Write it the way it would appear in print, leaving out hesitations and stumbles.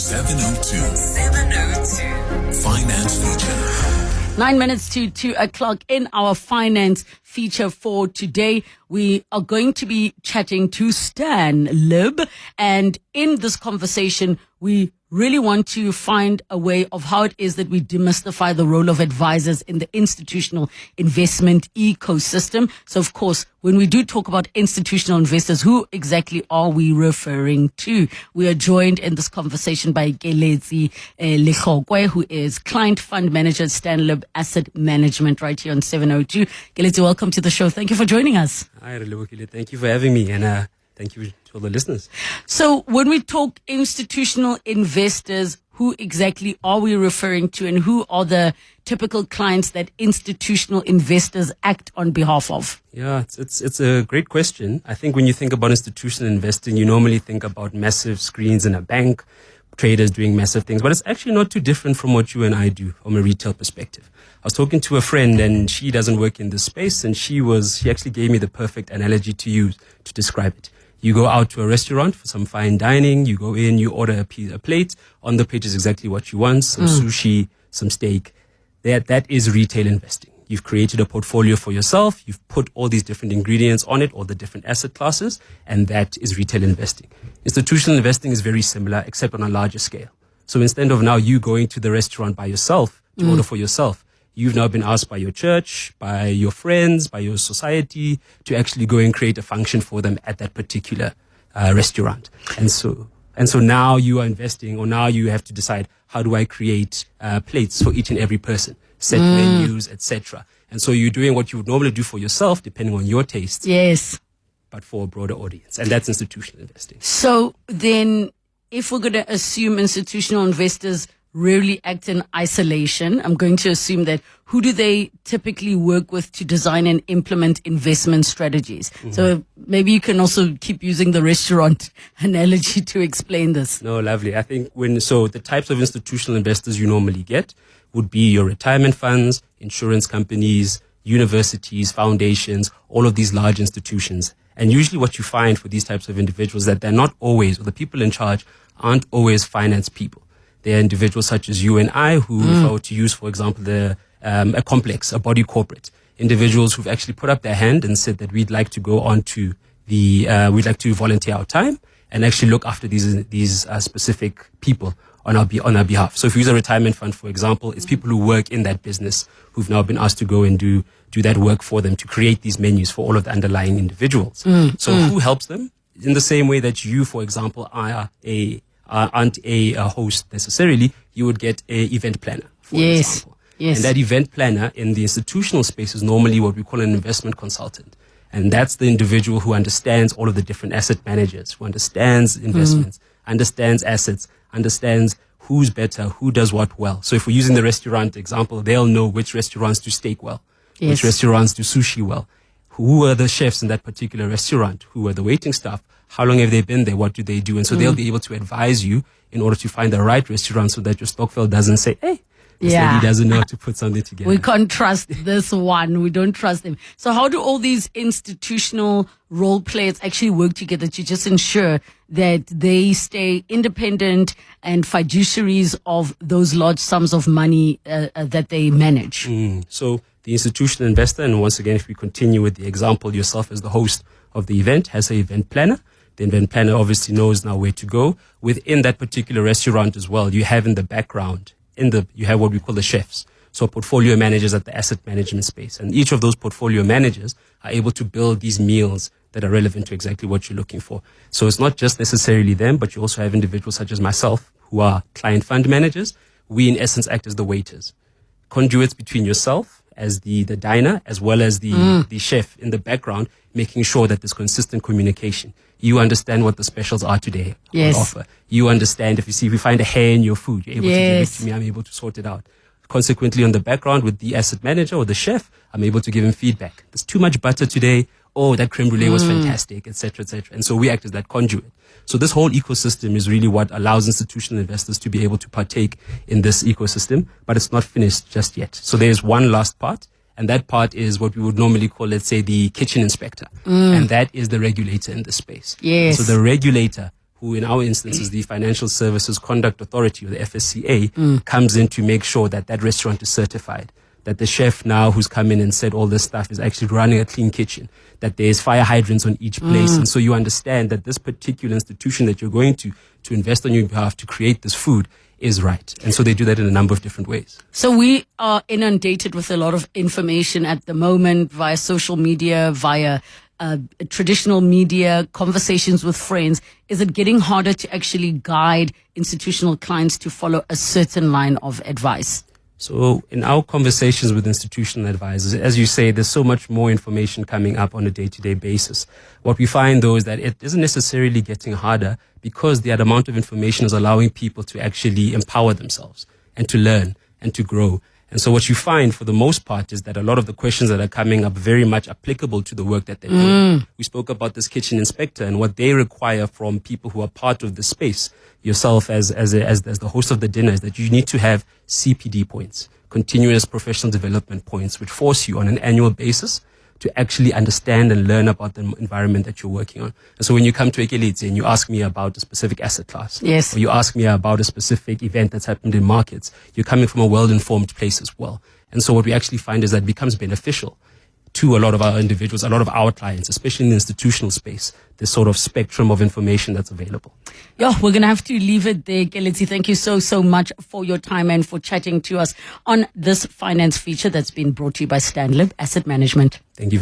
702 Finance Feature. 9 minutes to 2 o'clock in our finance feature for today. We are going to be chatting to STANLIB, and in this conversation, we really want to find a way of how it is that we demystify the role of advisors in the institutional investment ecosystem. So, of course, when we do talk about institutional investors, who exactly are we referring to? We are joined in this conversation by Keletsi Lehlokoe, who is client fund manager at STANLIB Asset Management right here on 702. Keletsi, welcome to the show. Thank you for joining us. Hi, Relebogile. Thank you for having me, and thank you to all the listeners. So when we talk institutional investors, who exactly are we referring to, and who are the typical clients that institutional investors act on behalf of? Yeah, it's a great question. I think when you think about institutional investing, you normally think about massive screens in a bank, traders doing massive things, but it's actually not too different from what you and I do from a retail perspective. I was talking to a friend, and she doesn't work in this space, and she actually gave me the perfect analogy to use to describe it. You go out to a restaurant for some fine dining, you go in, you order a plate. On the plate is exactly what you want, some sushi, some steak. That is retail investing. You've created a portfolio for yourself, you've put all these different ingredients on it, all the different asset classes, and that is retail investing. Institutional investing is very similar, except on a larger scale. So instead of now you going to the restaurant by yourself to order for yourself, you've now been asked by your church, by your friends, by your society to actually go and create a function for them at that particular restaurant. And so now you are investing, or now you have to decide, how do I create plates for each and every person, set menus, etc. And so you're doing what you would normally do for yourself, depending on your tastes. Yes. But for a broader audience. And that's institutional investing. So then, if we're going to assume institutional investors rarely act in isolation, I'm going to assume that who do they typically work with to design and implement investment strategies? So maybe you can also keep using the restaurant analogy to explain this. No, lovely. I think the types of institutional investors you normally get would be your retirement funds, insurance companies, universities, foundations, all of these large institutions. And usually what you find for these types of individuals is that they're not always, or the people in charge aren't always finance people. There are individuals such as you and I who, if I were to use, for example, a complex, a body corporate, individuals who've actually put up their hand and said that we'd like to go on to we'd like to volunteer our time and actually look after these specific people on our behalf. So if we use a retirement fund, for example, it's people who work in that business who've now been asked to go and do that work for them to create these menus for all of the underlying individuals. So who helps them? In the same way that you, for example, aren't a host necessarily, you would get an event planner, for example. Yes. And that event planner in the institutional space is normally what we call an investment consultant. And that's the individual who understands all of the different asset managers, who understands investments, understands assets, understands who's better, who does what well. So if we're using the restaurant example, they'll know which restaurants do steak well, which restaurants do sushi well, who are the chefs in that particular restaurant, who are the waiting staff, how long have they been there, what do they do? And so they'll be able to advise you in order to find the right restaurant so that your Stockville doesn't say, hey, this lady doesn't know how to put something together. We can't trust this one. We don't trust them. So how do all these institutional role players actually work together to just ensure that they stay independent and fiduciaries of those large sums of money that they manage? So the institutional investor, and once again, if we continue with the example, yourself as the host of the event, has an event planner. The event planner obviously knows now where to go. Within that particular restaurant as well, you have in the background, you have what we call the chefs. So portfolio managers at the asset management space. And each of those portfolio managers are able to build these meals that are relevant to exactly what you're looking for. So it's not just necessarily them, but you also have individuals such as myself who are client fund managers. We in essence act as the waiters, conduits between yourself as the diner, as well as the chef in the background, making sure that there's consistent communication. You understand what the specials are today on offer. You understand if we find a hair in your food, you're able to give it to me, I'm able to sort it out. Consequently, on the background with the asset manager or the chef, I'm able to give him feedback. There's too much butter today. Oh, that creme brulee was fantastic, etc., etc. And so we act as that conduit. So this whole ecosystem is really what allows institutional investors to be able to partake in this ecosystem, but it's not finished just yet. So there's one last part, and that part is what we would normally call, let's say, the kitchen inspector. And that is the regulator in this space. Yes. So the regulator who in our instance is the Financial Services Conduct Authority, or the FSCA, comes in to make sure that that restaurant is certified, that the chef now who's come in and said all this stuff is actually running a clean kitchen, that there's fire hydrants on each place. And so you understand that this particular institution that you're going to invest on your behalf to create this food is right. And so they do that in a number of different ways. So we are inundated with a lot of information at the moment via social media, via traditional media, conversations with friends. Is it getting harder to actually guide institutional clients to follow a certain line of advice? So in our conversations with institutional advisors, as you say, there's so much more information coming up on a day-to-day basis. What we find, though, is that it isn't necessarily getting harder because the amount of information is allowing people to actually empower themselves and to learn and to grow. And so what you find for the most part is that a lot of the questions that are coming up are very much applicable to the work that they're doing. We spoke about this kitchen inspector and what they require from people who are part of the space. Yourself as the host of the dinner is that you need to have CPD points, continuous professional development points, which force you on an annual basis to actually understand and learn about the environment that you're working on. And so when you come to Keletsi and you ask me about a specific asset class, yes, or you ask me about a specific event that's happened in markets, you're coming from a well-informed place as well. And so what we actually find is that it becomes beneficial to a lot of our individuals, a lot of our clients, especially in the institutional space, this sort of spectrum of information that's available. Yeah, we're going to have to leave it there, Keletsi. Thank you so much for your time and for chatting to us on this finance feature that's been brought to you by STANLIB Asset Management. Thank you.